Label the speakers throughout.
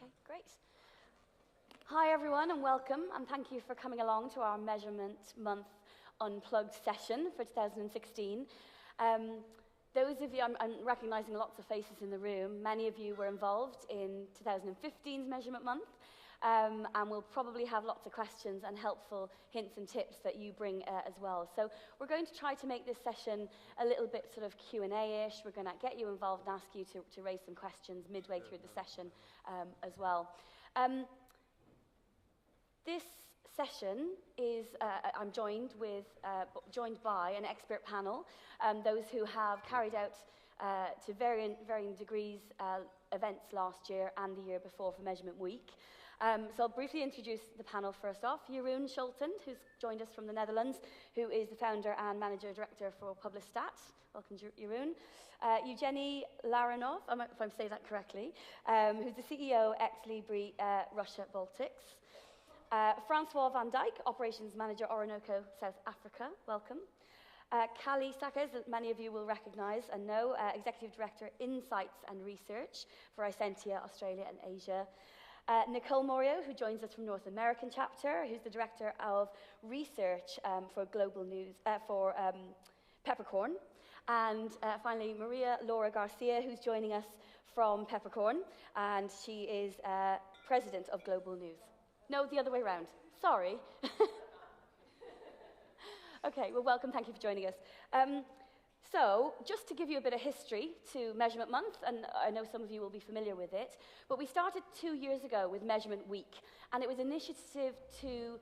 Speaker 1: Okay, great. Hi everyone and welcome, and thank you for coming along to our Measurement Month Unplugged session for 2016. Those of you, I'm recognizing lots of faces in the room. Many of you were involved in 2015's Measurement Month, and we'll probably have lots of questions and helpful hints and tips that you bring as well. So we're going to try to make this session a little bit sort of Q&A-ish. We're going to get you involved and ask you to raise some questions midway through the session as well. This session is, I'm joined by an expert panel, those who have carried out to varying degrees events last year and the year before for Measurement Week. So I'll briefly introduce the panel first off. Jeroen Scholten, who's joined us from the Netherlands, who is the founder and manager director for Publistat. Welcome, Jeroen. Evgeny Laranov, if I'm saying that correctly, who's the CEO ex-Libri Russia Baltics. Francois van Dijk, Operations Manager, Orinoco, South Africa. Welcome. Kali Sakes, that many of you will recognize and know, Executive Director, Insights and Research for Isentia, Australia and Asia. Nicole Morio, who joins us from North American chapter, who's the Director of Research for Global News, for Peppercorn. And finally, Maria Laura Garcia, who's joining us from Peppercorn, and she is President of Global News. No, the other way around. Sorry. Okay, well, welcome. Thank you for joining us. So, just to give you a bit of history to Measurement Month, and I know some of you will be familiar with it, but we started 2 years ago with Measurement Week, and it was an initiative to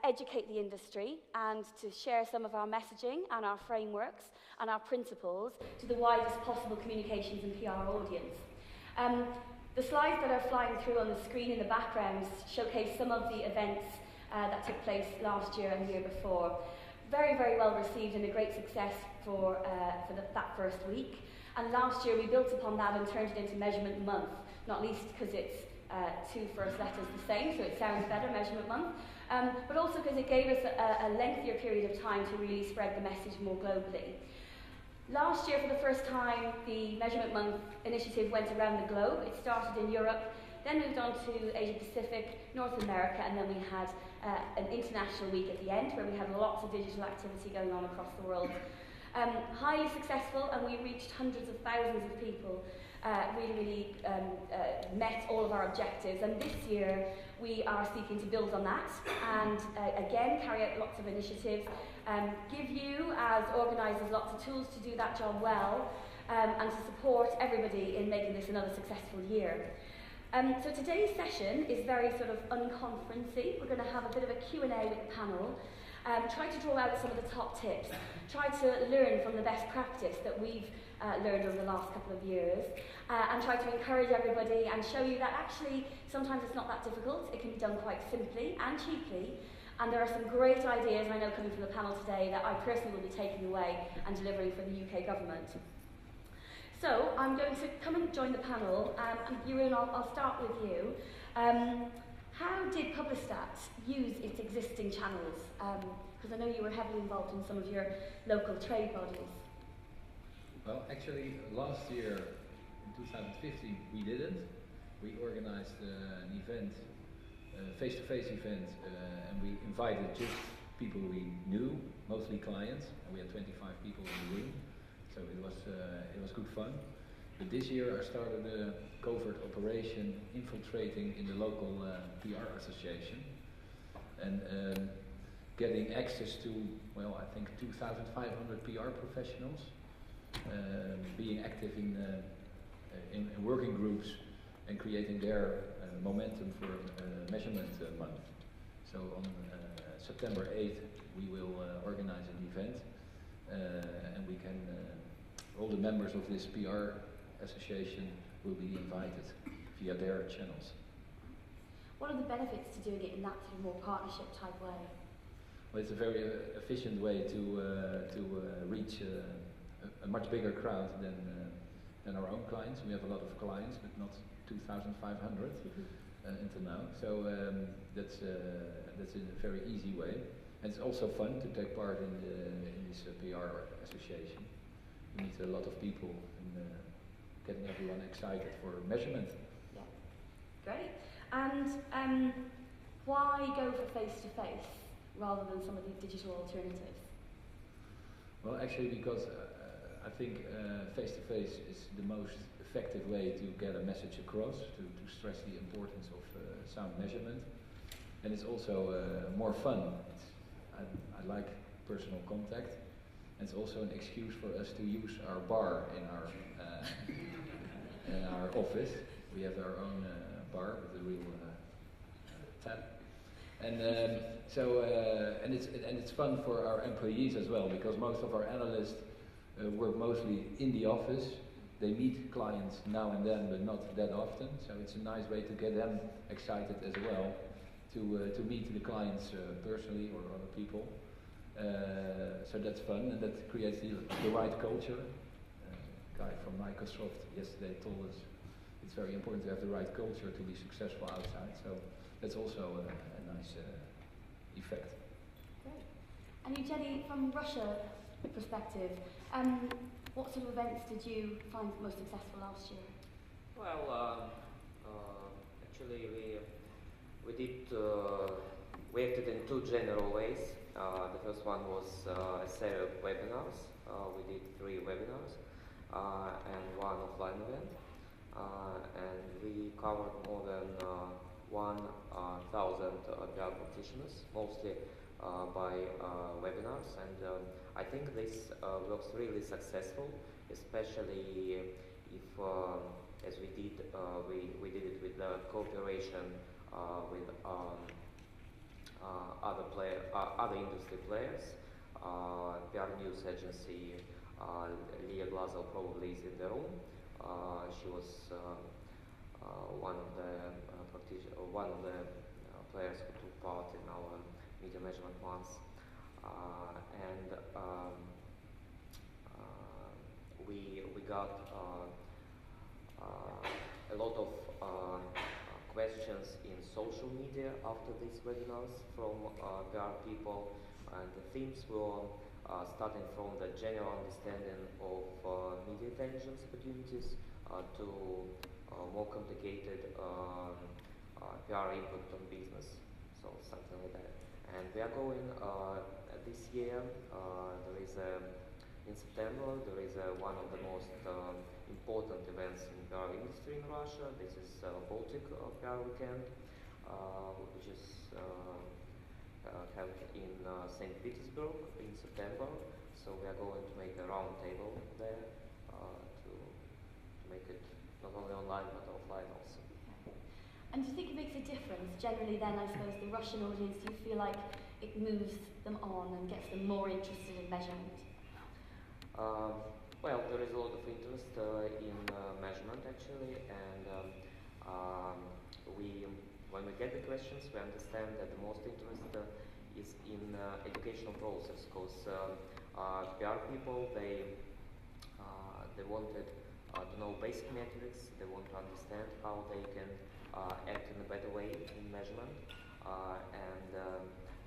Speaker 1: educate the industry and to share some of our messaging and our frameworks and our principles to the widest possible communications and PR audience. The slides that are flying through on the screen in the background showcase some of the events that took place last year and the year before. Very, very well received and a great success for that first week. And last year we built upon that and turned it into Measurement Month, not least because it's two first letters the same, so it sounds better, Measurement Month, but also because it gave us a lengthier period of time to really spread the message more globally. Last year, for the first time, the Measurement Month initiative went around the globe. It started in Europe, then moved on to Asia Pacific, North America, and then we had an international week at the end where we had lots of digital activity going on across the world. Highly successful, and we reached hundreds of thousands of people, really met all of our objectives. And this year, we are seeking to build on that and again carry out lots of initiatives, give you as organisers lots of tools to do that job well, and to support everybody in making this another successful year. So today's session is very sort of unconferencey. We're going to have a bit of a Q&A with the panel. Try to draw out some of the top tips. Try to learn from the best practice that we've learned over the last couple of years. And try to encourage everybody and show you that actually sometimes it's not that difficult. It can be done quite simply and cheaply. And there are some great ideas, I know, coming from the panel today that I personally will be taking away and delivering for the UK government. So I'm going to come and join the panel, and Jeroen, I'll start with you. How did Publistat use its existing channels? Because I know you were heavily involved in some of your local trade bodies.
Speaker 2: Well, actually, last year, in 2015, we didn't. We organized an event, a face-to-face event, and we invited just people we knew, mostly clients, and we had 25 people in the room. So it was good fun. But this year I started a covert operation infiltrating in the local PR association and getting access to, well, I think 2,500 PR professionals, being active in working groups and creating their momentum for Measurement Month. So on September 8th we will organize an event. And we can, all the members of this PR association will be invited via their channels.
Speaker 1: What are the benefits to doing it in that sort of more partnership type way?
Speaker 2: Well, it's a very efficient way to reach a much bigger crowd than our own clients. We have a lot of clients, but not 2,500 until now. So that's a very easy way. And it's also fun to take part in this PR association. You meet a lot of people and getting everyone excited for measurement.
Speaker 1: Yeah, great. And why go for face-to-face rather than some of these digital alternatives?
Speaker 2: Well, actually, because I think face-to-face is the most effective way to get a message across, to stress the importance of sound measurement. And it's also more fun. I like personal contact. And it's also an excuse for us to use our bar in our office. We have our own bar with a real tap. And it's fun for our employees as well, because most of our analysts work mostly in the office. They meet clients now and then, but not that often. So it's a nice way to get them excited as well, to meet the clients personally or other people. So that's fun, and that creates the right culture. A guy from Microsoft yesterday told us it's very important to have the right culture to be successful outside. So that's also a nice effect.
Speaker 1: Great. And Evgeny, from Russia perspective, what sort of events did you find most successful last year?
Speaker 3: Well, actually we acted in two general ways. The first one was a series of webinars. We did 3 webinars and 1 offline event. And we covered more than 1,000 PR practitioners, mostly by webinars. And I think this was really successful, especially if, as we did it with cooperation with other industry players. PR news agency Leah Glazel probably is in the room. She was one of the players who took part in our media measurement months, and we got a lot of questions in social media after these webinars from PR people, and the themes were starting from the general understanding of media intelligence opportunities to more complicated PR impact on business, so something like that. And we are going this year. In September there is one of the most important events in PR industry in Russia. This is Baltic PR Weekend, which is held in St. Petersburg in September. So we are going to make a round table there to make it not only online but offline also.
Speaker 1: Okay. And do you think it makes a difference? Generally then, I suppose, the Russian audience, do you feel like it moves them on and gets them more interested in measurement?
Speaker 3: Well, there is a lot of interest in measurement actually, and when we get the questions, we understand that the most interest is in educational process, because PR people, they wanted to know basic metrics. They want to understand how they can act in a better way in measurement, and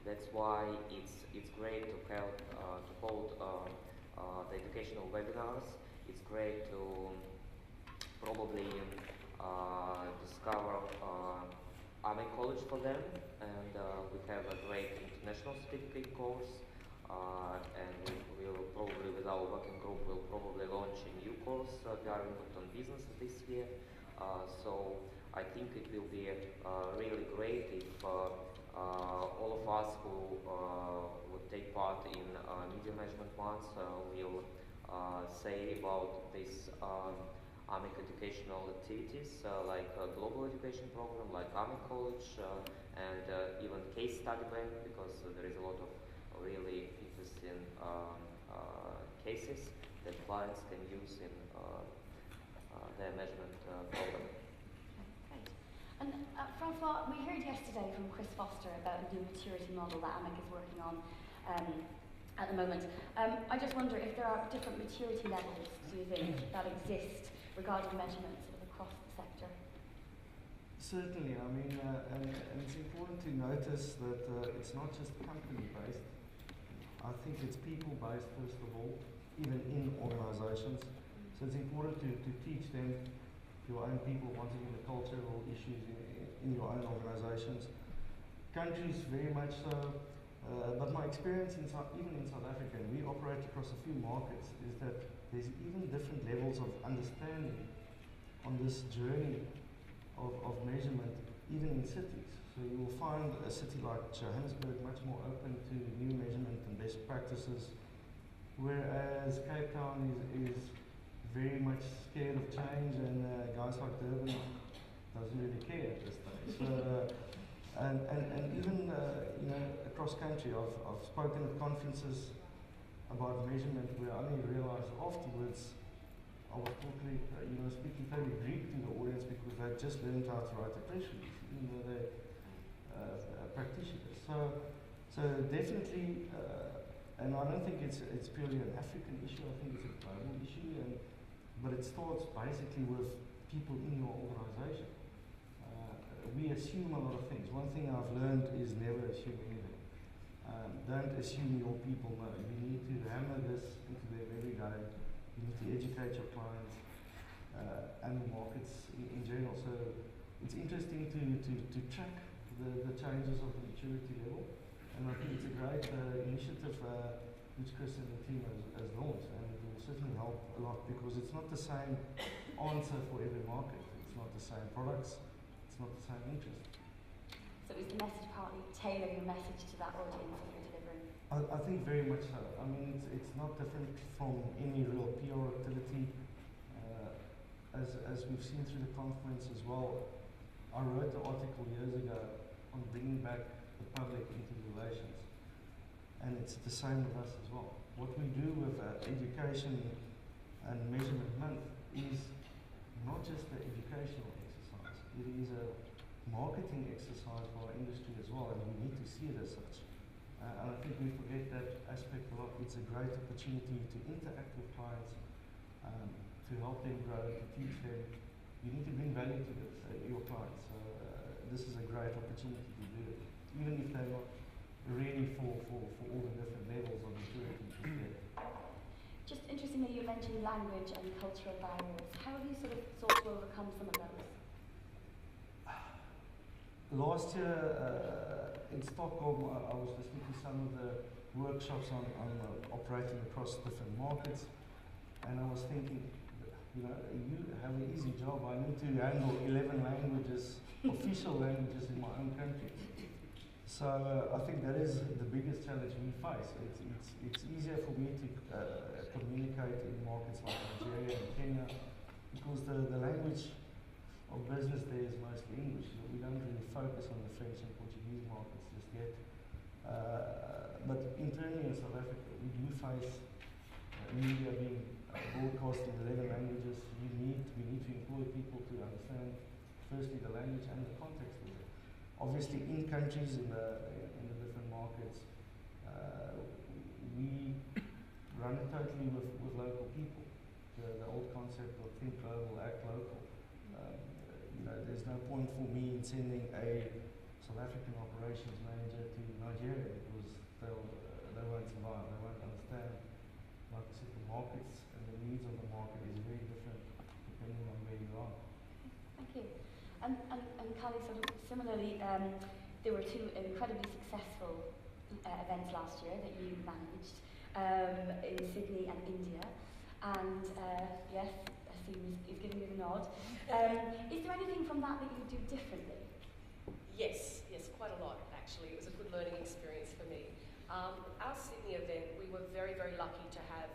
Speaker 3: that's why it's great to help to hold the educational webinars. It's great to probably discover AME College for them, and we have a great international certificate course, and we will probably, with our working group, will probably launch a new course, PR Impact on Business, this year. So I think it will be really great if all of us who would take part in media measurement months will say about this AMIC educational activities, like a global education program, like AMIC College, and even case study bank, because there is a lot of really interesting cases that clients can use in their measurement program.
Speaker 1: Great. And Francois, we heard yesterday from Chris Foster about a new maturity model that AMIC is working on at the moment. I just wonder if there are different maturity levels, do you think, that exist regarding measurement sort of across the sector?
Speaker 4: Certainly, I mean, and it's important to notice that it's not just company-based. I think it's people-based first of all, even in organizations. So it's important to teach them your own people wanting the cultural issues in your own organizations. Countries very much so, but my experience even in South Africa, and we operate across a few markets, is that there's even different levels of understanding on this journey of measurement, even in cities. So you will find a city like Johannesburg much more open to new measurement and best practices, whereas Cape Town is very much scared of change, and guys like Durban doesn't really care at this stage. So, and even you know, across country, I've spoken at conferences about measurement where I only realised afterwards I was totally, speaking totally Greek to the audience because they just learned how to write a press release, even though they're practitioners. So definitely, and I don't think it's purely an African issue. I think it's a global issue, but it starts basically with people in your organisation. We assume a lot of things. One thing I've learned is never assume anything. Don't assume your people know. You need to hammer this into them every day. You need to educate your clients and the markets in general. So it's interesting to track the changes of the maturity level. And I think it's a great initiative which Chris and the team has launched. And it will certainly help a lot because it's not the same answer for every market. It's not the same products. It's not the same interest.
Speaker 1: So is the message partly tailoring the message to that audience that you're delivering?
Speaker 4: I think very much so. I mean, it's not different from any real PR activity. As we've seen through the conference as well, I wrote an article years ago on bringing back the public into relations. And it's the same with us as well. What we do with education and measurement month is not just an educational exercise. It is a marketing exercise for our industry as well, and we need to see it as such. And I think we forget that aspect a lot. It's a great opportunity to interact with clients, to help them grow, to teach them. You need to bring value to your clients. So this is a great opportunity to do it, even if they're not ready for all the different levels of maturity.
Speaker 1: Just interestingly, you mentioned language and cultural barriers. How have you sort of sought to overcome some of those?
Speaker 4: Last year in Stockholm, I was listening to some of the workshops on operating across different markets, and I was thinking, you have an easy job. I need to handle 11 languages, official languages in my own country. So I think that is the biggest challenge we face. It's easier for me to communicate in markets like Nigeria and Kenya because the language of business there is mostly English. We don't really focus on the French and Portuguese markets just yet. But internally in South Africa, we do face media being broadcast in 11 languages. We need to employ people to understand firstly the language and the context of it. Obviously, in countries in the different markets, we run it totally with local people. The old concept of think global, act local. There's no point for me in sending a South African operations manager to Nigeria because they won't survive. They won't understand. Like I said, the markets and the needs of the market is very different depending on where you are.
Speaker 1: Thank you. And Kali, sort of similarly, there were two incredibly successful events last year that you managed in Sydney and India. And yes, I see he's giving you the nod. Is there anything from that you would do differently?
Speaker 5: Yes, quite a lot actually. It was a good learning experience for me. Our Sydney event, we were very, very lucky to have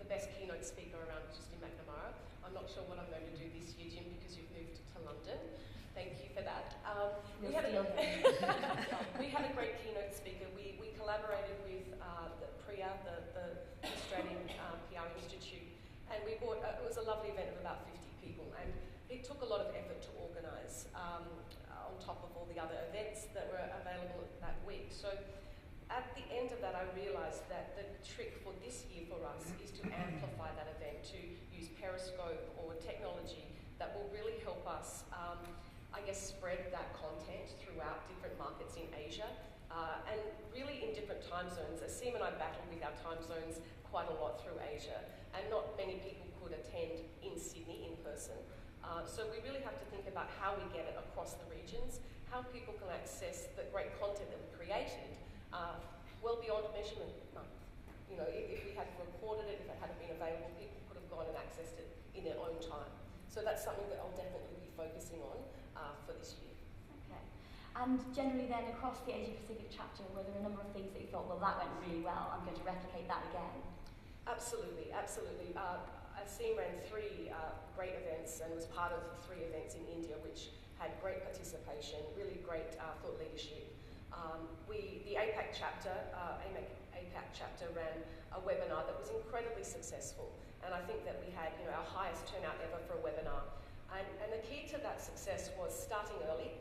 Speaker 5: the best keynote speaker around, Justin McNamara. I'm not sure what I'm going to do this year, Jim, because you've moved to London. Thank you for that. We had a great keynote speaker. We collaborated with the PRIA, the Australian PR Institute, and we brought, it was a lovely event of about 50 people, and it took a lot of effort to organise on top of all the other events that were available that week. So at the end of that, I realised that the trick for this year for us is to amplify that event, to use Periscope or technology that will really help us, spread that content throughout different markets in Asia, and really in different time zones. Asim and I battled with our time zones quite a lot through Asia, and not many people could attend in Sydney in person. So we really have to think about how we get it across the regions, how people can access the great content that we created well beyond measurement month. You know, if we had recorded it, if it hadn't been available, people could have gone and accessed it in their own time. So that's something that I'll definitely be focusing on for this year.
Speaker 1: Okay. And generally then across the Asia Pacific chapter, were there a number of things that you thought, well, that went really well, I'm going to replicate that again?
Speaker 5: Absolutely, absolutely. Asim ran 3 great events and was part of 3 events in India which had great participation, really great thought leadership. The APAC chapter, APAC chapter ran a webinar that was incredibly successful, and I think that we had our highest turnout ever for a webinar. And the key to that success was starting early.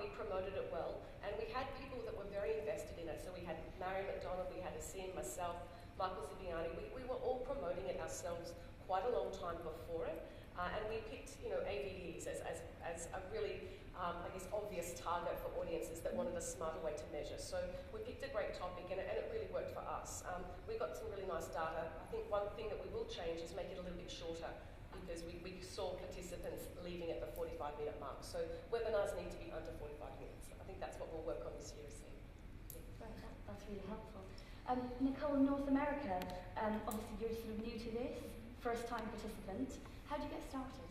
Speaker 5: We promoted it well, and we had people that were very invested in it. So we had Mary McDonald, we had Asim, myself, Michael Zibiani. We were all promoting it ourselves quite a long time before it, and we picked AVDs as a really I guess obvious target for audiences that wanted a smarter way to measure. So we picked a great topic, and it really worked for us. We got some really nice data. I think one thing that we will change is make it a little bit shorter, because we saw participants leaving at the 45-minute mark. So webinars need to be under 45 minutes. I think that's what we'll work on this year.
Speaker 1: Right, that's really helpful. Nicole, North America, obviously you're sort of new to this, first-time participant. How did you get started?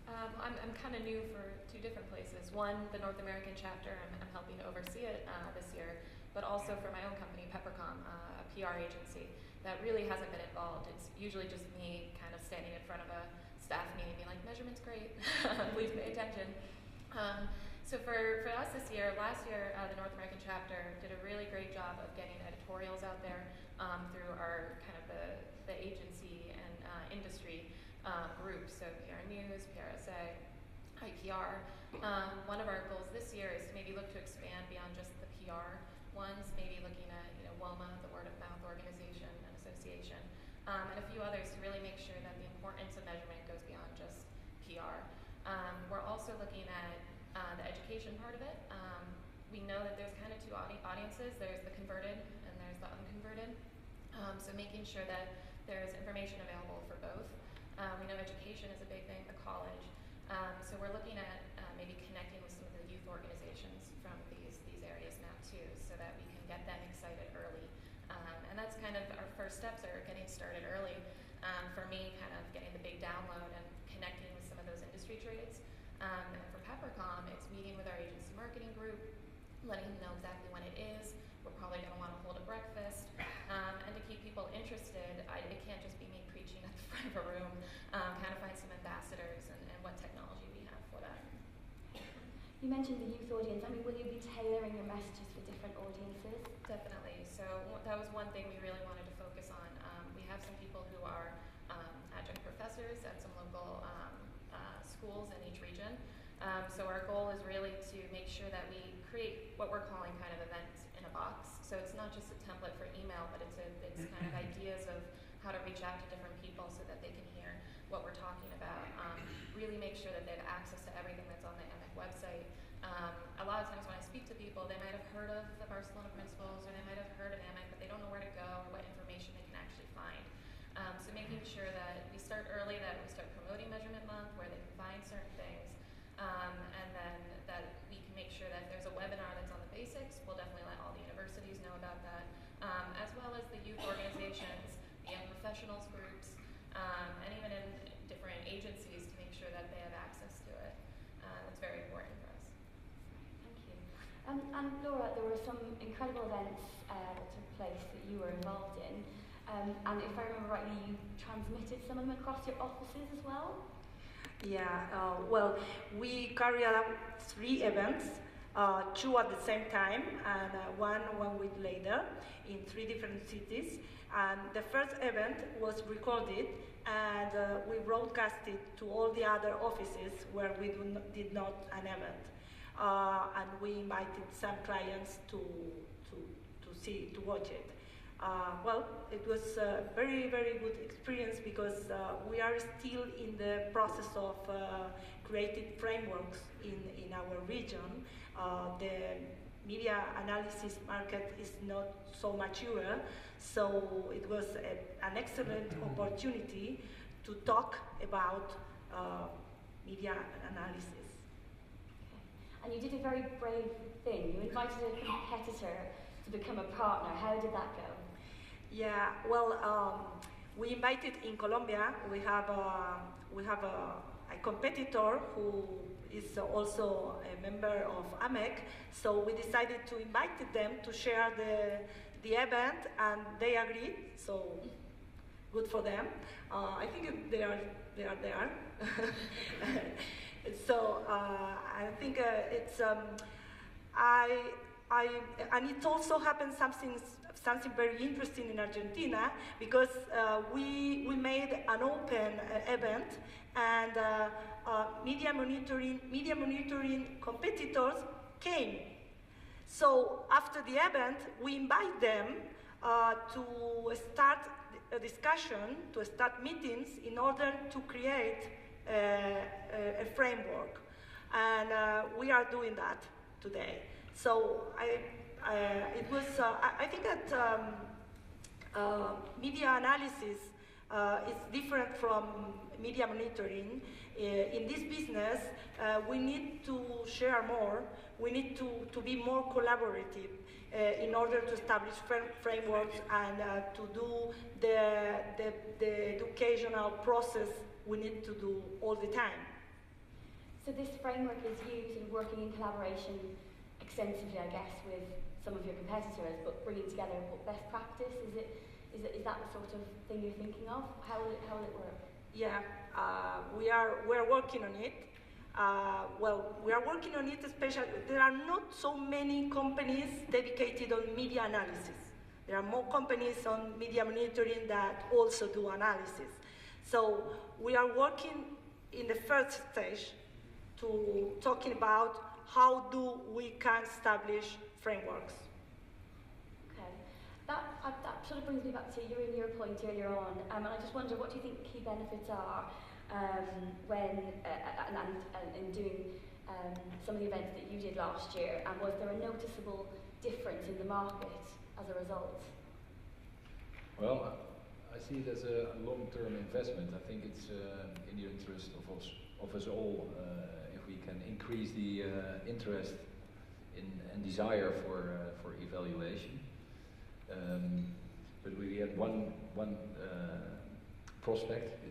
Speaker 6: I'm kind of new for 2 different places. One, the North American chapter, I'm helping to oversee it this year, but also for my own company, Peppercom, a PR agency that really hasn't been involved. It's usually just me kind of standing in front of a staff meeting being like, measurement's great, please pay attention. So for us this year, last year, the North American chapter did a really great job of getting editorials out there through our kind of the agency and industry groups, so PR News, PRSA, IPR. One of our goals this year is to maybe look to expand beyond just the PR ones, maybe looking at WOMA, the Word of Mouth Organization and Association, and a few others to really make sure that the importance of measurement goes beyond just PR. We're also looking at the education part of it. We know that there's kind of 2 audiences. There's the converted and there's the unconverted. So making sure that there's information available for both. We know education is a big thing, the college. So we're looking at maybe connecting with some of the youth organizations from these areas now too, so that we can get them excited early. And that's kind of our first steps, are getting started early. For me, kind of getting the big download and connecting with some of those industry trades. And for Peppercom, it's meeting with our agency marketing group, letting them know exactly when it is. We're probably going to want to hold a breakfast. And to keep people interested, it can't just be me preaching at the front of a room. Kind of find some ambassadors and what technology we have for that.
Speaker 1: You mentioned the youth audience. I mean, will you be tailoring your messages for different audiences?
Speaker 6: Definitely. So that was one thing we really wanted to focus on. We have some people who are adjunct professors at some local schools in each region. So our goal is really to make sure that we create what we're calling kind of events in a box. So it's not just a template for email, but it's kind of ideas of how to reach out to different people so that they can hear what we're talking about. Really make sure that they have access to everything that's on the AMEC website. A lot of times when I speak to people, they might have heard of the Barcelona Principles, or they might have heard of AMEC, but they don't know where to go or what information they can actually find. So making sure that we start early, that we start promoting Measurement Month, where they can find certain things, and then that we can make sure that if there's a webinar that's on the basics, we'll definitely let all the universities know about that, as well as the youth organizations, the young professionals groups, and even in different agencies to make sure that they have access to it. That's very important for us.
Speaker 1: Thank you. And Laura, there were some incredible events that took place that you were involved in. And if I remember rightly, you transmitted some of them across your offices as well?
Speaker 7: Yeah, well, we carried out 3 events, 2 at the same time, and one week later in 3 different cities. And the first event was recorded, and we broadcasted to all the other offices where we did not an event. And we invited some clients to watch it. Well, it was a very, very good experience, because we are still in the process of creating frameworks in our region. The media analysis market is not so mature, so it was an excellent opportunity to talk about media analysis.
Speaker 1: And you did a very brave thing. You invited a competitor to become a partner. How did that go?
Speaker 7: Yeah, well, we invited in Colombia. We have a competitor who is also a member of AMEC. So we decided to invite them to share the event, and they agreed. So good for them. I think they are there. So I think it's and it also happened something very interesting in Argentina, because we made an open event, and media monitoring competitors came. So after the event, we invite them to start a discussion, to start meetings in order to create a framework, and we are doing that today. So I think that media analysis is different from media monitoring. In this business, we need to share more. We need to be more collaborative in order to establish frameworks and to do the educational process we need to do all the time.
Speaker 1: So this framework is used in working in collaboration extensively, I guess, with some of your competitors, but bringing together best practice. Is that the sort of thing you're thinking of? How will it work?
Speaker 7: Yeah, we're working on it. We are working on it, especially. There are not so many companies dedicated on media analysis. There are more companies on media monitoring that also do analysis. So we are working in the first stage to talking about how do we can establish frameworks.
Speaker 1: Okay, that sort of brings me back to your point earlier on, and I just wonder, what do you think the key benefits are when in doing some of the events that you did last year, and was there a noticeable difference in the market as a result?
Speaker 2: Well, I see it as a long-term investment. I think it's in the interest of us all if we can increase the interest and desire for evaluation. But we had one prospect.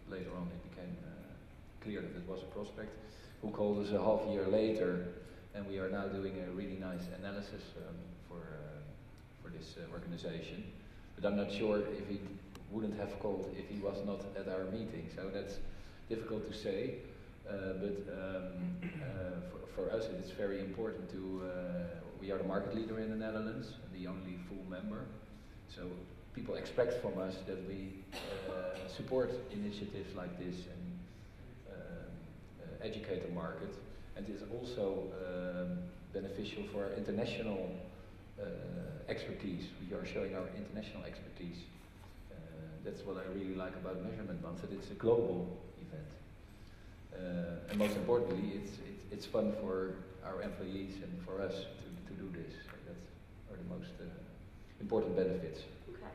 Speaker 2: Later on it became clear that it was a prospect who called us a half year later, and we are now doing a really nice analysis for this organization. But I'm not sure if he wouldn't have called if he was not at our meeting, so that's difficult to say. But for us it is very important to, we are the market leader in the Netherlands, the only full member, so people expect from us that we support initiatives like this and educate the market. And it is also beneficial for our international expertise. We are showing our international expertise. That's what I really like about Measurement Month, that it's a global event. And most importantly, it's fun for our employees and for us to do this. So that's are the most important benefits.
Speaker 1: Okay.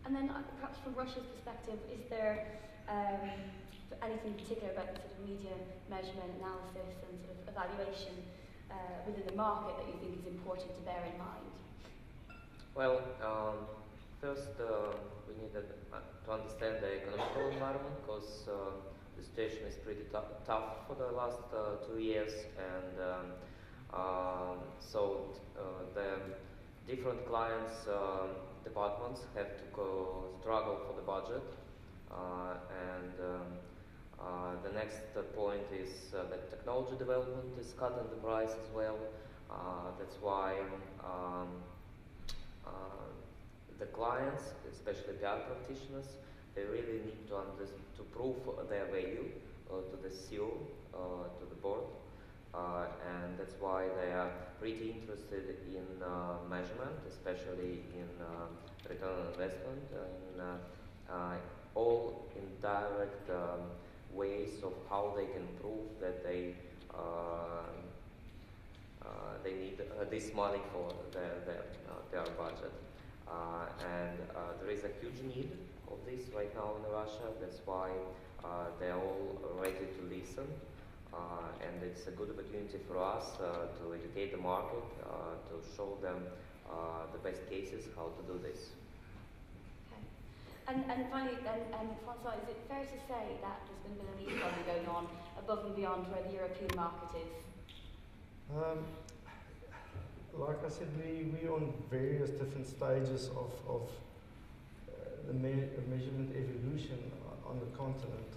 Speaker 1: And then perhaps from Russia's perspective, is there anything particular about the sort of media measurement, analysis and sort of evaluation within the market that you think is important to bear in mind?
Speaker 3: Well, first we need to understand the economical environment, because the situation is pretty tough for the last 2 years, and so the different clients, departments have to struggle for the budget, and the next point is that technology development is cutting the price as well. That's why the clients, especially PR practitioners, they really need to prove their value to the CEO, to the board, and that's why they are pretty interested in measurement, especially in return on investment, in all indirect ways of how they can prove that they need this money for their budget. And there is a huge need of this right now in Russia. That's why they're all ready to listen, and it's a good opportunity for us to educate the market, to show them the best cases how to do this.
Speaker 1: And finally, Francois, is it fair to say that there's been a bit of leapfrogging going on above and beyond where the European market is?
Speaker 4: Like I said, we're on various different stages of the measurement evolution on the continent.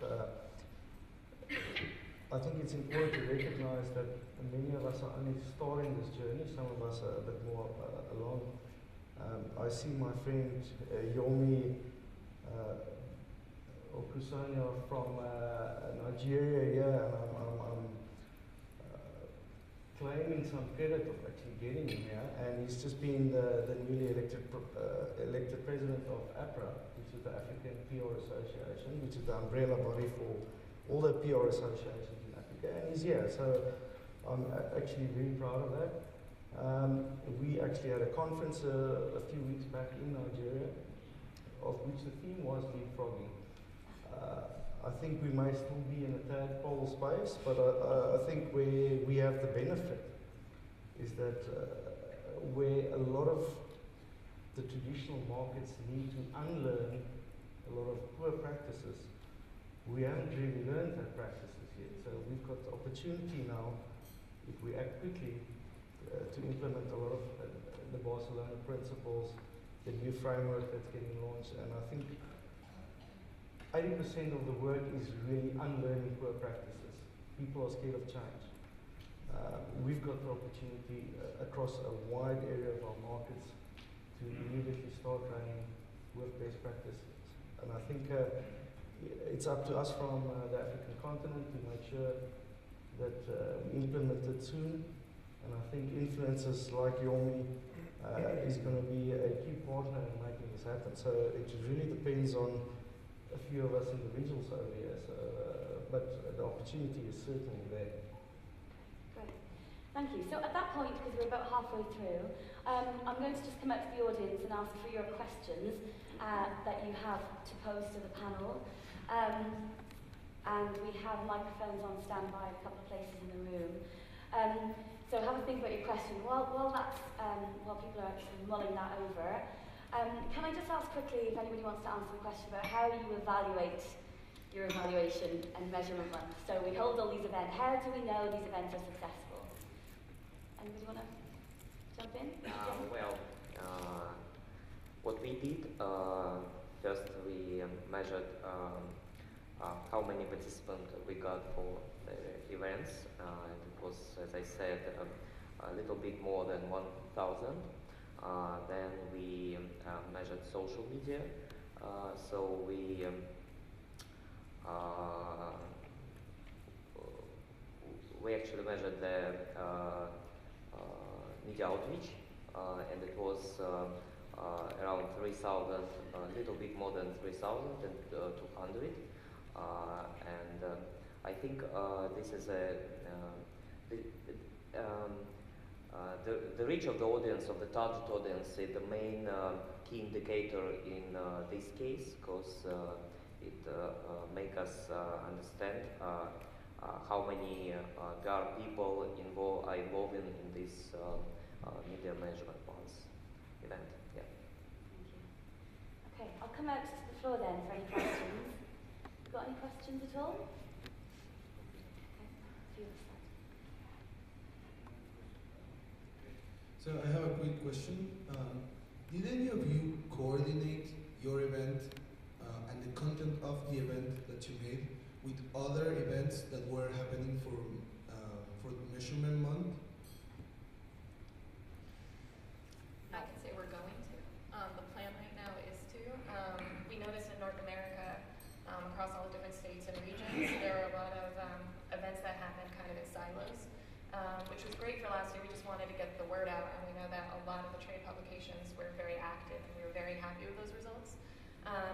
Speaker 4: I think it's important to recognize that many of us are only starting this journey, some of us are a bit more along. I see my friend Yomi Okusonia from Nigeria here, and I'm claiming some credit of actually getting him here, and he's just been the newly elected president of APRA, which is the African PR Association, which is the umbrella body for all the PR associations in Africa, and he's here, so I'm actually very proud of that. We actually had a conference a few weeks back in Nigeria, of which the theme was leapfrogging. I think we may still be in a tadpole space, but I think where we have the benefit is that where a lot of the traditional markets need to unlearn a lot of poor practices, we haven't really learned that practices yet. So we've got the opportunity now, if we act quickly, to implement a lot of the Barcelona principles, the new framework that's getting launched, and I think 80% of the work is really unlearning poor practices. People are scared of change. We've got the opportunity across a wide area of our markets to immediately start running with best practices. And I think it's up to us from the African continent to make sure that we implement it soon. And I think influencers like Yomi is going to be a key partner in making this happen. So it really depends on a few of us individuals over here, so, but the opportunity is certainly there.
Speaker 1: Great, thank you. So at that point, because we're about halfway through, I'm going to just come out to the audience and ask for your questions that you have to pose to the panel. And we have microphones on standby in a couple of places in the room. So have a think about your question. While people are actually mulling that over, can I just ask quickly if anybody wants to answer the question about how you evaluate your evaluation and measurement month? So we hold all these events. How do we know these events are successful? Anybody want to jump in?
Speaker 3: What we did, first we measured how many participants we got for the events. It was, as I said, a little bit more than 1,000. Then we measured social media. So we actually measured the media outreach, and it was around 3,000, a little bit more than 3,200. And I think this is the reach of the audience, of the target audience, is the main key indicator in this case, because it makes us understand how many PR people are involved in this media management month event. Yeah.
Speaker 1: Thank you. Okay, I'll come out to the floor then for any questions. Got any questions at all? Okay,
Speaker 8: so I have a quick question. Did any of you coordinate your event and the content of the event that you made with other events that were happening for the measurement month?
Speaker 6: I can say we're going to. The plan right now is to. We noticed in North America, across all the different states and regions, there are a lot of events that happen kind of in silos, which was great for last year. We just wanted to get the word out, and we know that a lot of the trade publications were very active, and we were very happy with those results.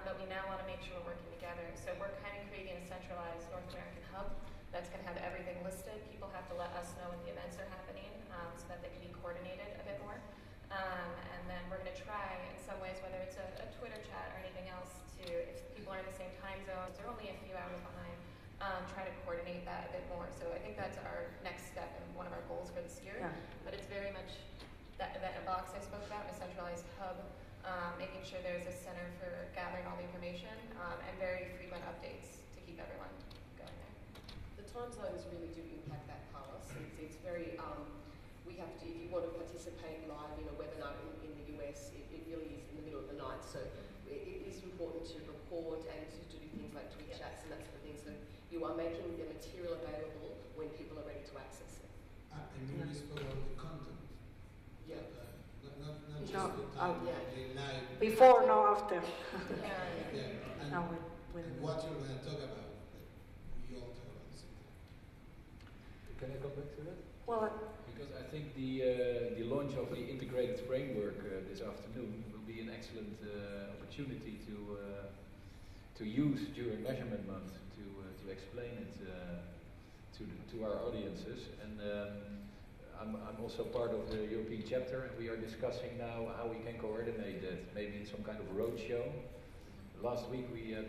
Speaker 6: But we now want to make sure we're working together. So we're kind of creating a centralized North American hub that's going to have everything listed. People have to let us know when the events are happening so that they can be coordinated a bit more. And then we're going to try, in some ways, whether it's a Twitter chat or anything else, to, if people are in the same time zones, they're only a few hours behind, try to coordinate that a bit more. So I think that's our next step and one of our goals for this year.
Speaker 7: Yeah.
Speaker 6: But it's very much that event in a box I spoke about, a centralized hub, making sure there's a center for gathering all the information, and very frequent updates to keep everyone going there.
Speaker 5: The time zones really do impact that, Carlos. It's very, we have to, if you want to participate live in a webinar in the US, it really is in the middle of the night. So it is important to record and to do things like tweet chats and that sort of thing. So you are making the material available when people are ready to access it.
Speaker 8: And then we spoke about the content.
Speaker 5: Yeah.
Speaker 8: Not just
Speaker 7: No,
Speaker 8: the time,
Speaker 5: yeah.
Speaker 8: the live.
Speaker 7: Before, no, after.
Speaker 8: Yeah. And,
Speaker 7: Now
Speaker 8: and what you're going to talk about, we all talk about the same thing.
Speaker 2: Can I come back to that?
Speaker 7: Well,
Speaker 2: Because I think the launch of the integrated framework this afternoon will be an excellent opportunity to use during Measurement Month to explain it to our audiences. And I'm also part of the European chapter, and we are discussing now how we can coordinate that, maybe in some kind of roadshow. Last week we had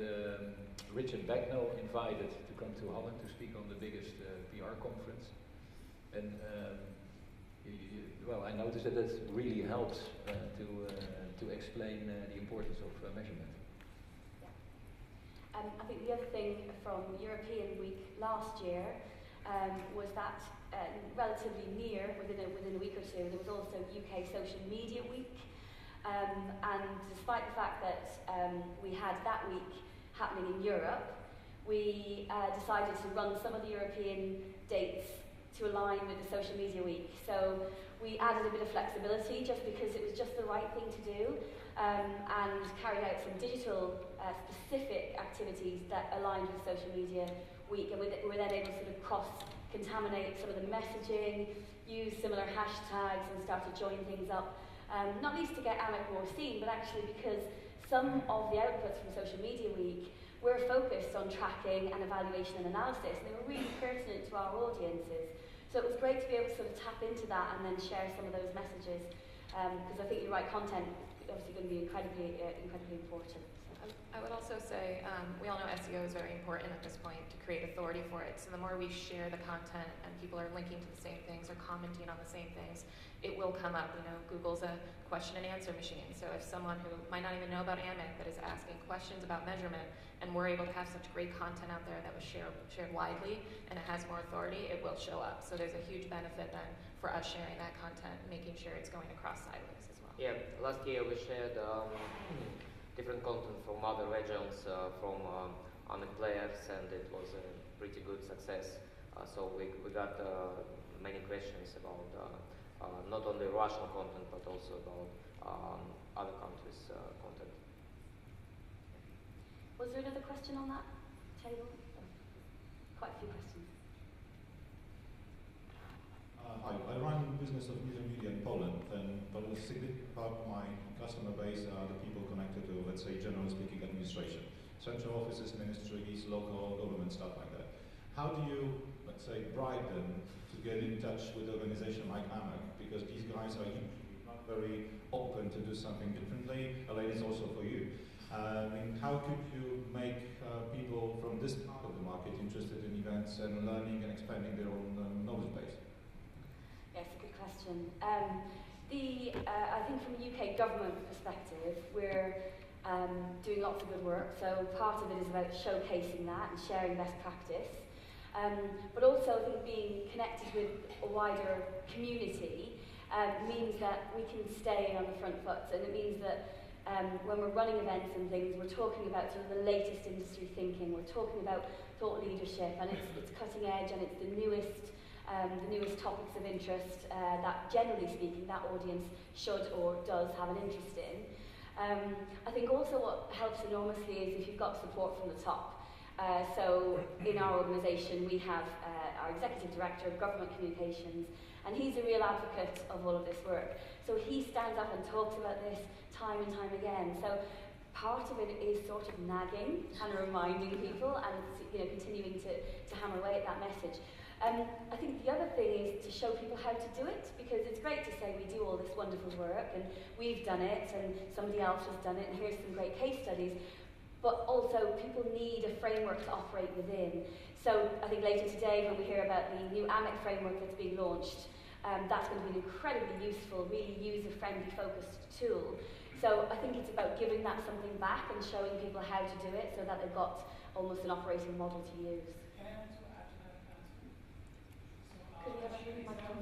Speaker 2: Richard Bagnall invited to come to Holland to speak on the biggest PR conference. And well, I noticed that really helps to explain the importance of measurement.
Speaker 1: I think the other thing from European Week last year was that relatively near, within a week or two, there was also UK Social Media Week. And despite the fact that we had that week happening in Europe, we decided to run some of the European dates to align with the Social Media Week. So we added a bit of flexibility just because it was just the right thing to do, and carried out some digital specific activities that aligned with Social Media Week, and we were then able to sort of cross-contaminate some of the messaging, use similar hashtags and start to join things up, not least to get AMIC more seen, but actually because some of the outputs from Social Media Week were focused on tracking and evaluation and analysis, and they were really pertinent to our audiences. So it was great to be able to sort of tap into that and then share some of those messages, because I think you're right, content is obviously going to be incredibly important.
Speaker 6: I would also say, we all know SEO is very important at this point to create authority for it. So the more we share the content and people are linking to the same things or commenting on the same things, it will come up. You know, Google's a question and answer machine. So if someone who might not even know about AMIC but is asking questions about measurement, and we're able to have such great content out there that was shared widely and it has more authority, it will show up. So there's a huge benefit then for us sharing that content, making sure it's going across silos as well.
Speaker 3: Yeah, last year we shared different content from other regions, from AMIC players, and it was a pretty good success. So we got many questions about not only Russian content but also about other countries' content.
Speaker 1: Was there another question on that table? Quite a few questions.
Speaker 9: Hi, I run business of news and media in Poland, but a significant part of my customer base are the people connected to, let's say, generally speaking, administration. Central offices, ministries, local government, stuff like that. How do you, let's say, bribe them to get in touch with an organization like AMIC? Because these guys are usually not very open to do something differently. LA is also for you. I mean, how could you make people from this part of the market interested in events and learning and expanding their own knowledge base?
Speaker 1: Yes, a good question. I think from a UK government perspective, we're doing lots of good work. So part of it is about showcasing that and sharing best practice. But also I think being connected with a wider community means that we can stay on the front foot. And it means that when we're running events and things, we're talking about sort of the latest industry thinking. We're talking about thought leadership, and it's cutting edge, and it's the newest topics of interest that, generally speaking, that audience should or does have an interest in. I think also what helps enormously is if you've got support from the top. So in our organisation, we have our Executive Director of Government Communications, and he's a real advocate of all of this work. So he stands up and talks about this time and time again. So part of it is sort of nagging and reminding people and continuing to hammer away at that message. I think the other thing is to show people how to do it, because it's great to say we do all this wonderful work and we've done it and somebody else has done it and here's some great case studies. but also people need a framework to operate within. So I think later today, when we hear about the new AMIC framework that's being launched, that's going to be an incredibly useful, really user-friendly focused tool. So I think it's about giving that something back and showing people how to do it so that they've got almost an operating model to use.
Speaker 10: Can I also add to that, Nancy?
Speaker 1: Could we have a microphone?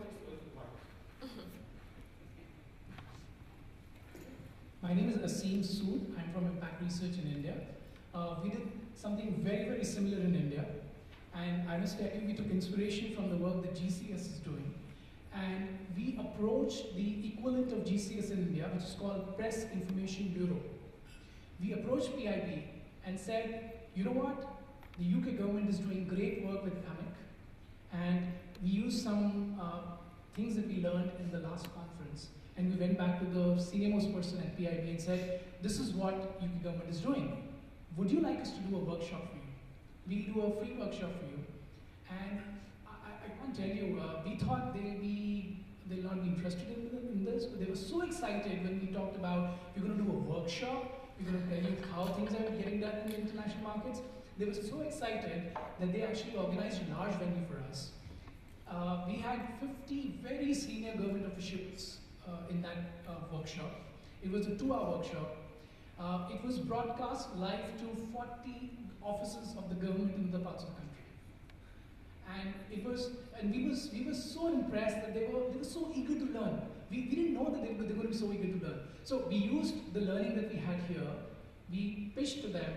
Speaker 10: My name is Asim Sood. I'm from Impact Research in India. We did something very, very similar in India. And I must tell you, we took inspiration from the work that GCS is doing. And we approached the equivalent of GCS in India, which is called Press Information Bureau. We approached PIB and said, you know what? The UK government is doing great work with AMIC. And we used some things that we learned in the last conference. And we went back to the senior-most person at PIB and said, this is what UK government is doing. Would you like us to do a workshop for you? We'll do a free workshop for you. And I can't tell you, we thought they'll not be interested in this, but they were so excited when we talked about, we're going to do a workshop, we're going to tell you how things are getting done in the international markets. They were so excited that they actually organized a large venue for us. We had 50 very senior government officials in that workshop. It was a 2-hour workshop. It was broadcast live to 40 offices of the government in other parts of the country. And we were so impressed that they were so eager to learn. We didn't know that they were going to be so eager to learn. So we used the learning that we had here. We pitched to them.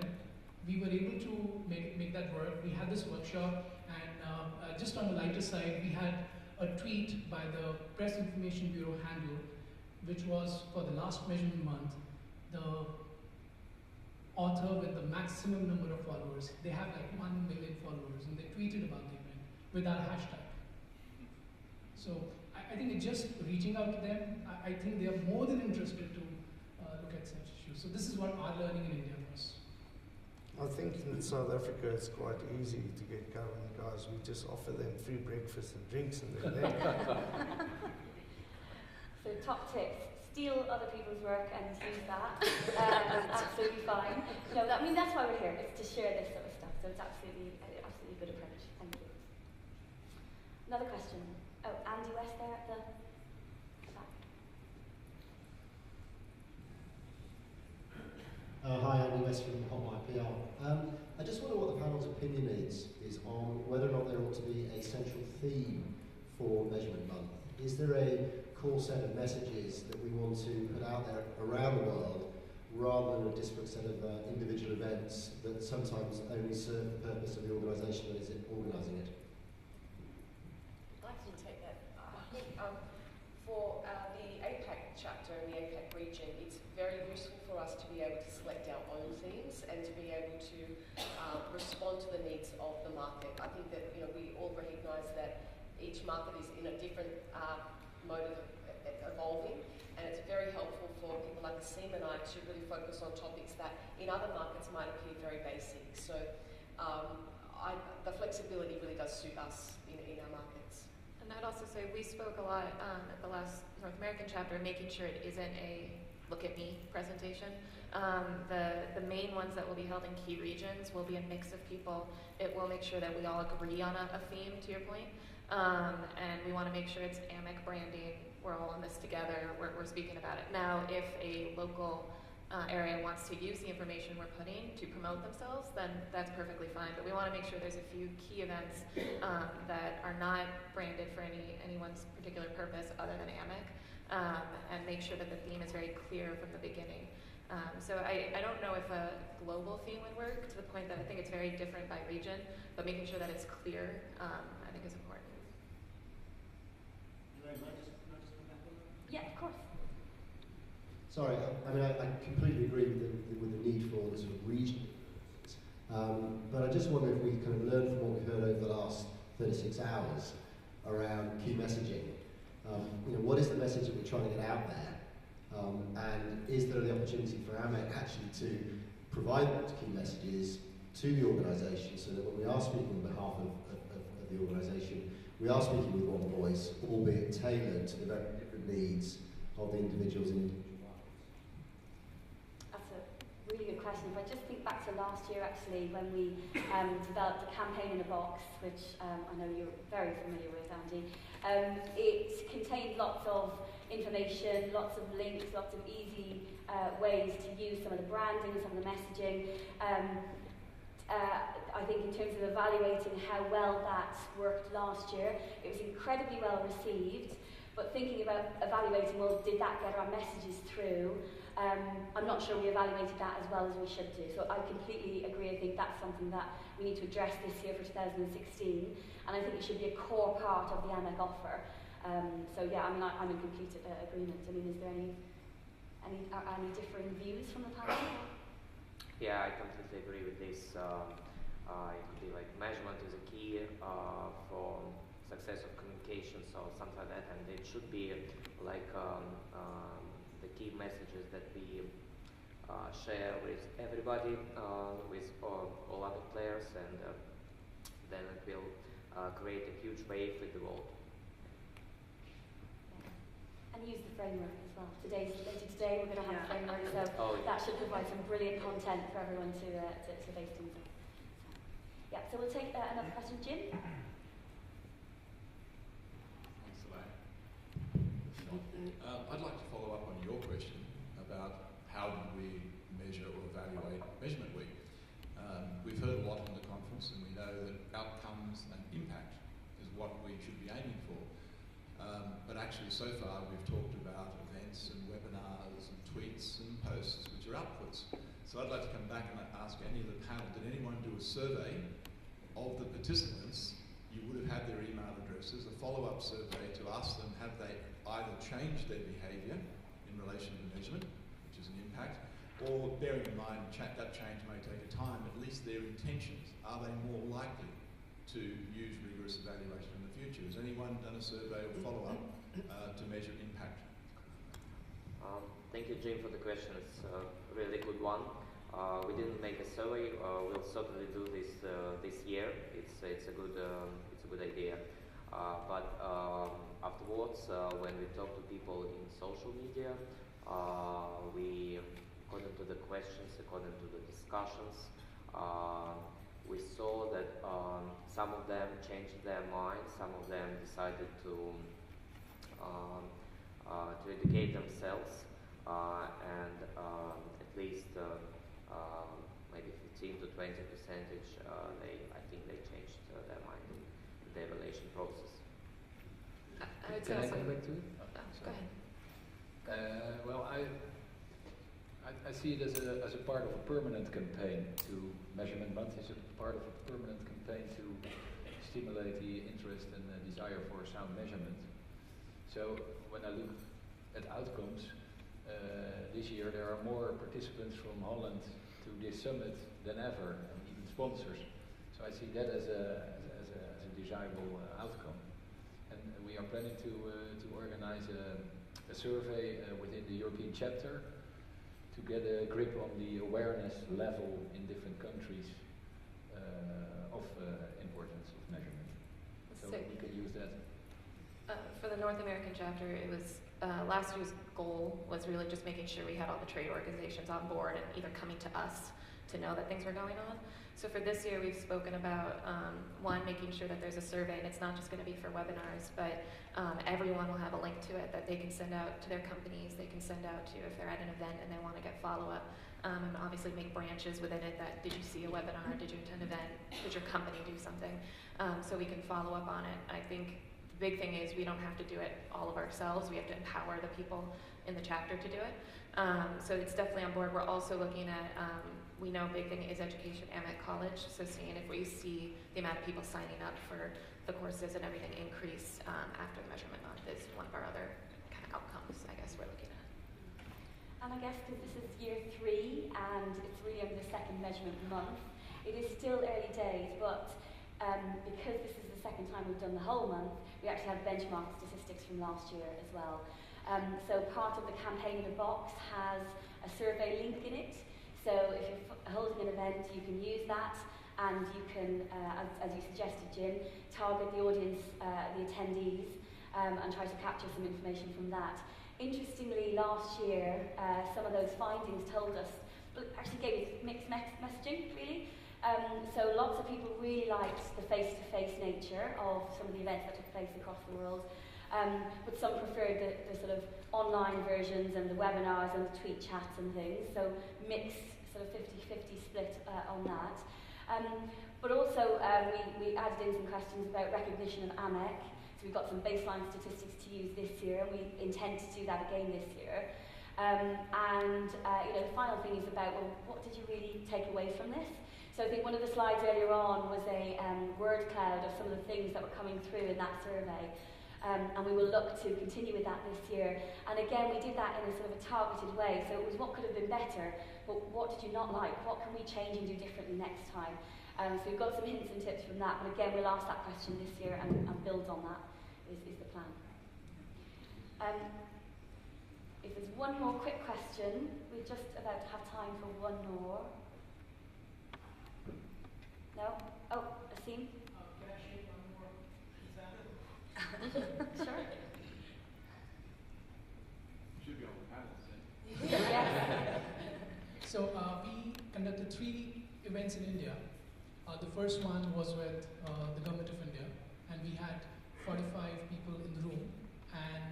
Speaker 10: We were able to make that work. We had this workshop, and just on the lighter side, we had a tweet by the Press Information Bureau handle, which was for the last measurement month, the author with the maximum number of followers. They have like 1 million followers, and they tweeted about the event with our hashtag. So I think it's just reaching out to them. I think they are more than interested to look at such issues. So this is what our learning in India was.
Speaker 4: I think in South Africa it's quite easy to get going, guys. We just offer them free breakfast and drinks and they're there.
Speaker 1: So top tips, steal other people's work and use that. Absolutely fine. No, I mean, that's why we're here, it's to share this sort of stuff. So it's absolutely a good approach. Thank you. Another question. Oh, Andy West there at the back.
Speaker 11: Hi, Andy West from Hotwire PR. I just wonder what the panel's opinion is on whether or not there ought to be a central theme for Measurement Month. Is there a core set of messages that we want to put out there around the world, rather than a disparate set of individual events that sometimes only serve the purpose of the organisation that is organising it?
Speaker 5: I can take that. I think for the APAC chapter and the APAC region, it's very useful for us to be able to select our own themes and to be able to respond to the needs of the market. I think that we all recognise that each market is in a different mode of evolving, and it's very helpful for people like Asim and I to really focus on topics that in other markets might appear very basic. So the flexibility really does suit us in our markets.
Speaker 6: And I'd also say we spoke a lot at the last North American chapter, making sure it isn't a look at me presentation. The main ones that will be held in key regions will be a mix of people. It will make sure that we all agree on a theme, to your point. And we want to make sure it's AMIC branding. We're all in this together. We're speaking about it. Now, if a local area wants to use the information we're putting to promote themselves, then that's perfectly fine. But we want to make sure there's a few key events that are not branded for anyone's particular purpose other than AMIC, and make sure that the theme is very clear from the beginning. So I don't know if a global theme would work, to the point that I think it's very different by region, but making sure that it's clear, I think is important.
Speaker 1: Yeah, of course.
Speaker 11: Sorry, I mean, I completely agree with the need for the sort of regional influence. But I just wonder if we kind of learned from what we've heard over the last 36 hours around key messaging. What is the message that we're trying to get out there? And is there the opportunity for AMIC actually to provide those key messages to the organisation, so that when we are speaking on behalf of the organisation, we are speaking with one voice, albeit tailored to the very different needs of the individuals in individual markets?
Speaker 1: That's a really good question. If I just think back to back to last year actually when we developed a campaign in a box, which I know you're very familiar with, Andy. It contained lots of information, lots of links, lots of easy ways to use some of the branding, some of the messaging. I think in terms of evaluating how well that worked last year, it was incredibly well received. But thinking about evaluating, well, did that get our messages through? I'm not sure we evaluated that as well as we should do. So I completely agree. I think that's something that we need to address this year for 2016. And I think it should be a core part of the AMEC offer. So yeah, I mean, I'm in complete agreement. I mean, is there any differing views from the panel?
Speaker 3: Yeah, I completely agree with this. It could be like measurement is a key for success of communication, so something like that, and it should be like the key messages that we share with everybody, with all other players, and then it will create a huge wave with the world.
Speaker 1: And use the framework as well. Today we're going to have a framework, so that should provide some brilliant content for everyone to base things on. Yeah, so we'll take another question, Jim.
Speaker 12: Thanks, Elaine. I'd like to follow up on your question about how do we measure or evaluate Measurement Week. We've heard a lot in the conference, and we know that outcomes and impact is what we should be aiming for. But actually, so far, we've talked about events and webinars and tweets and posts, which are outputs. So I'd like to come back and ask any of the panel, did anyone do a survey of the participants? You would have had their email addresses, a follow-up survey to ask them, have they either changed their behaviour in relation to measurement, which is an impact, or bearing in mind that change may take a time, at least their intentions. Are they more likely to use rigorous evaluation in the future? Has anyone done a survey or follow-up to measure impact?
Speaker 3: Thank you, Jim, for the question. It's a really good one. We didn't make a survey. We'll certainly do this this year. It's a good idea. But afterwards, when we talk to people in social media, we, according to the questions, according to the discussions, we saw that some of them changed their minds. Some of them decided to educate themselves, and at least maybe 15 to 20%, I think they changed their mind in the evaluation process.
Speaker 6: I would
Speaker 2: Can I
Speaker 6: say
Speaker 2: come back to it?
Speaker 6: go ahead.
Speaker 2: Well, I see it as a part of a permanent campaign to Measurement Month is a part of a permanent campaign to stimulate the interest and the desire for sound measurement. So when I look at outcomes, this year there are more participants from Holland to this summit than ever, and even sponsors. So I see that as a desirable outcome. And we are planning to organize a survey within the European chapter to get a grip on the awareness level in different countries of importance of measurement. So we can use that.
Speaker 6: For the North American chapter, it was last year's goal was really just making sure we had all the trade organizations on board and either coming to us to know that things were going on. So for this year, we've spoken about, one, making sure that there's a survey, and it's not just going to be for webinars, but everyone will have a link to it that they can send out to their companies, they can send out to if they're at an event and they want to get follow-up, and obviously make branches within it that, did you see a webinar, did you attend an event, did your company do something, so we can follow up on it. I think the big thing is we don't have to do it all of ourselves, we have to empower the people in the chapter to do it. So it's definitely on board. We're also looking at, we know a big thing is education at college, so seeing if we see the amount of people signing up for the courses and everything increase after the measurement month is one of our other kind of outcomes, I guess, we're looking at.
Speaker 1: And I guess because this is year 3 and it's really only the second measurement month, it is still early days, but because this is the second time we've done the whole month, we actually have benchmark statistics from last year as well. So part of the campaign in the box has a survey link in it. So if you're holding an event, you can use that, and you can, as you suggested, Jim, target the audience, the attendees, and try to capture some information from that. Interestingly, last year, some of those findings told us well, it actually gave us mixed messaging, really. So lots of people really liked the face-to-face nature of some of the events that took place across the world, but some preferred the sort of online versions and the webinars and the tweet chats and things, so mixed sort of 50-50 split on that. But also we added in some questions about recognition of AMEC, so we've got some baseline statistics to use this year, and we intend to do that again this year. The final thing is about, well, what did you really take away from this? So I think one of the slides earlier on was a word cloud of some of the things that were coming through in that survey. And we will look to continue with that this year. And again, we did that in a sort of a targeted way. So it was what could have been better, but what did you not like? What can we change and do differently next time? So we've got some hints and tips from that. But again, we'll ask that question this year and build on that is the plan. If there's one more quick question, we're just about to have time for one more. No? Oh, Asim?
Speaker 10: Can I share one more example?
Speaker 1: Sure.
Speaker 12: Should be on the panel then.
Speaker 1: Yes.
Speaker 10: So we conducted 3 events in India. The first one was with the government of India, and we had 45 people in the room, and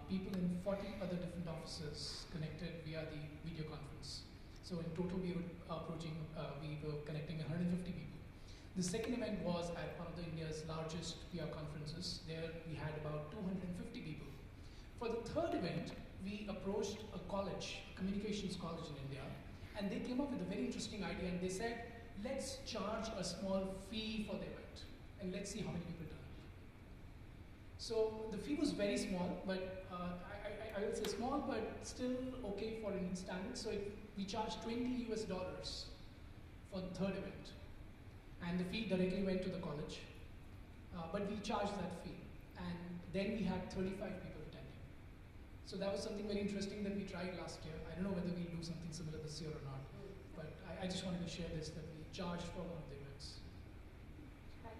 Speaker 10: people in 40 other different offices connected via the video conference. So in total, we were connecting 150 people. The second event was at one of India's largest PR conferences. There we had about 250 people. For the third event, we approached a college, a communications college in India, and they came up with a very interesting idea, and they said, let's charge a small fee for the event, and let's see how many people turn up. So the fee was very small, but I would say small, but still okay for Indian standards. So we charged $20 for the third event, and the fee directly went to the college, but we charged that fee, and then we had 35 people attending. So that was something very interesting that we tried last year. I don't know whether we'll do something similar this year or not, but I just wanted to share this, that we charged for one of the events.
Speaker 1: Right.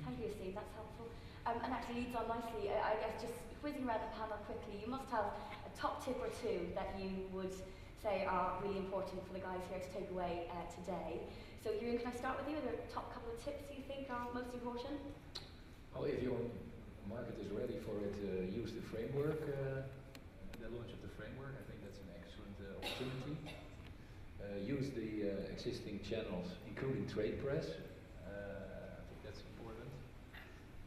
Speaker 1: Thank you, Steve, that's helpful. And actually leads on nicely, I guess just whizzing around the panel quickly, you must have a top tip or two that you would say are really important for the guys here to take away today. So Ewan, can I start with you? Are there a top couple of tips you think are most important?
Speaker 2: Well, if your market is ready for it, use the framework, the launch of the framework. I think that's an excellent opportunity. Use the existing channels, including trade press. I think that's important.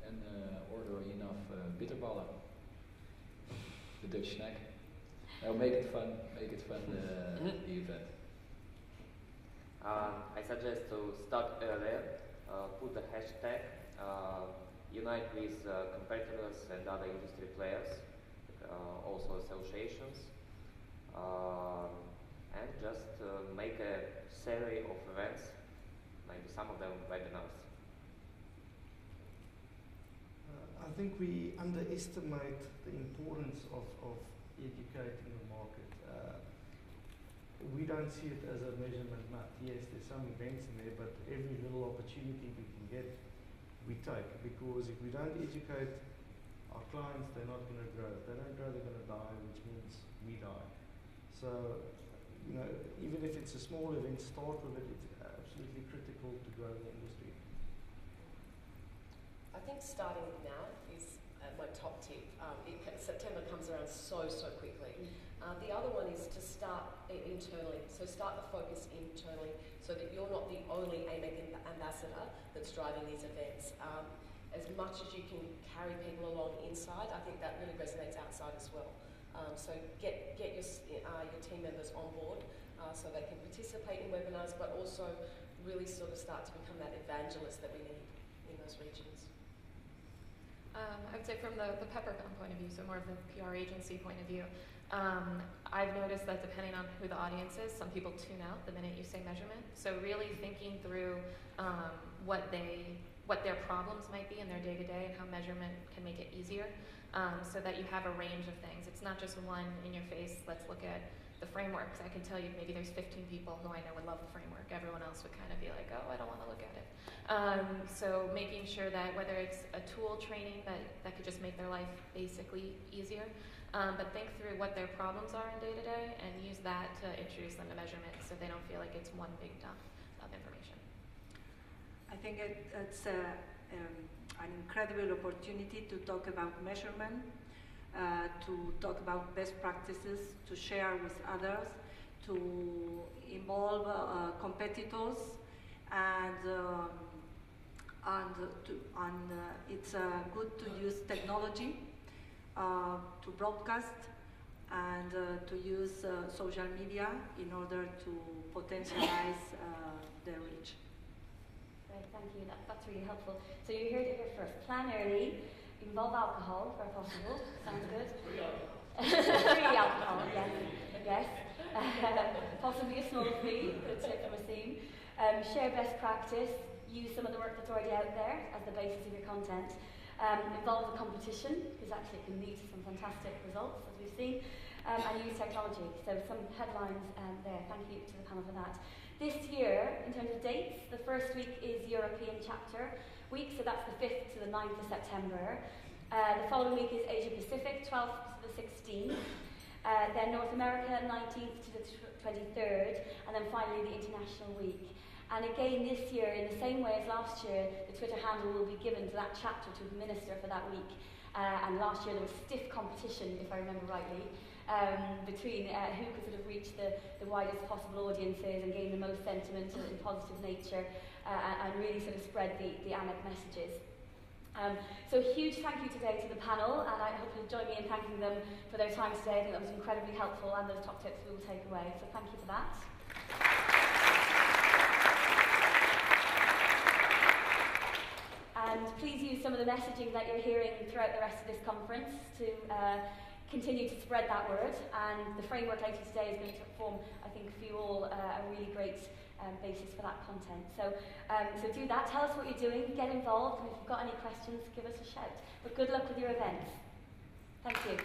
Speaker 2: And order enough bitterballen, the Dutch snack. Make it fun, the event.
Speaker 3: I suggest to start earlier, put the hashtag, unite with competitors and other industry players, also associations, and just make a series of events, maybe some of them webinars.
Speaker 4: I think we underestimate the importance of educating the market. We don't see it as a measurement nut. Yes, there's some events in there, but every little opportunity we can get, we take. Because if we don't educate our clients, they're not going to grow. If they don't grow, they're going to die, which means we die. So, even if it's a small event, start with it. It's absolutely critical to grow the industry.
Speaker 5: I think starting now is my top tip. September comes around so quickly. The other one is to start internally. So start the focus internally so that you're not the only AMEC ambassador that's driving these events. As much as you can carry people along inside, I think that really resonates outside as well. So get your team members on board so they can participate in webinars, but also really sort of start to become that evangelist that we need in those regions.
Speaker 6: I would say from the Peppercom point of view, so more of the PR agency point of view, I've noticed that depending on who the audience is, some people tune out the minute you say measurement. So really thinking through what their problems might be in their day-to-day and how measurement can make it easier, so that you have a range of things. It's not just one in your face, let's look at the frameworks. I can tell you maybe there's 15 people who I know would love the framework. Everyone else would kind of be like, oh, I don't want to look at it. So making sure that whether it's a tool training that could just make their life basically easier, but think through what their problems are in day-to-day and use that to introduce them to measurement so they don't feel like it's one big dump of information.
Speaker 7: I think it's an incredible opportunity to talk about measurement, to talk about best practices, to share with others, to involve competitors, and it's good to use technology to broadcast and to use social media in order to potentialize their reach.
Speaker 1: Great, thank you. That's really helpful. So you heard it here first. Plan early, involve alcohol where possible. Sounds good. Free alcohol. Free alcohol, yes. Yes. Possibly a small fee, good tip from Asim. Share best practice. Use some of the work that's already out there as the basis of your content. Involve the competition, because actually it can lead to some fantastic results, as we've seen. And use technology. So some headlines there. Thank you to the panel for that. This year, in terms of dates, the first week is European Chapter Week, so that's the 5th to the 9th of September. The following week is Asia Pacific, 12th to the 16th. Then North America, 19th to the 23rd. And then finally the International Week. And again this year, in the same way as last year, the Twitter handle will be given to that chapter to administer for that week. And last year there was stiff competition, if I remember rightly, between who could sort of reach the widest possible audiences and gain the most sentiment in positive nature and really sort of spread the AMEC messages. So huge thank you today to the panel, and I hope you'll join me in thanking them for their time today. I think that was incredibly helpful, and those top tips we will take away. So thank you for that. And please use some of the messaging that you're hearing throughout the rest of this conference to continue to spread that word. And the framework later today is going to form, I think, for you all a really great basis for that content. So do that. Tell us what you're doing. Get involved. And if you've got any questions, give us a shout. But good luck with your events. Thank you.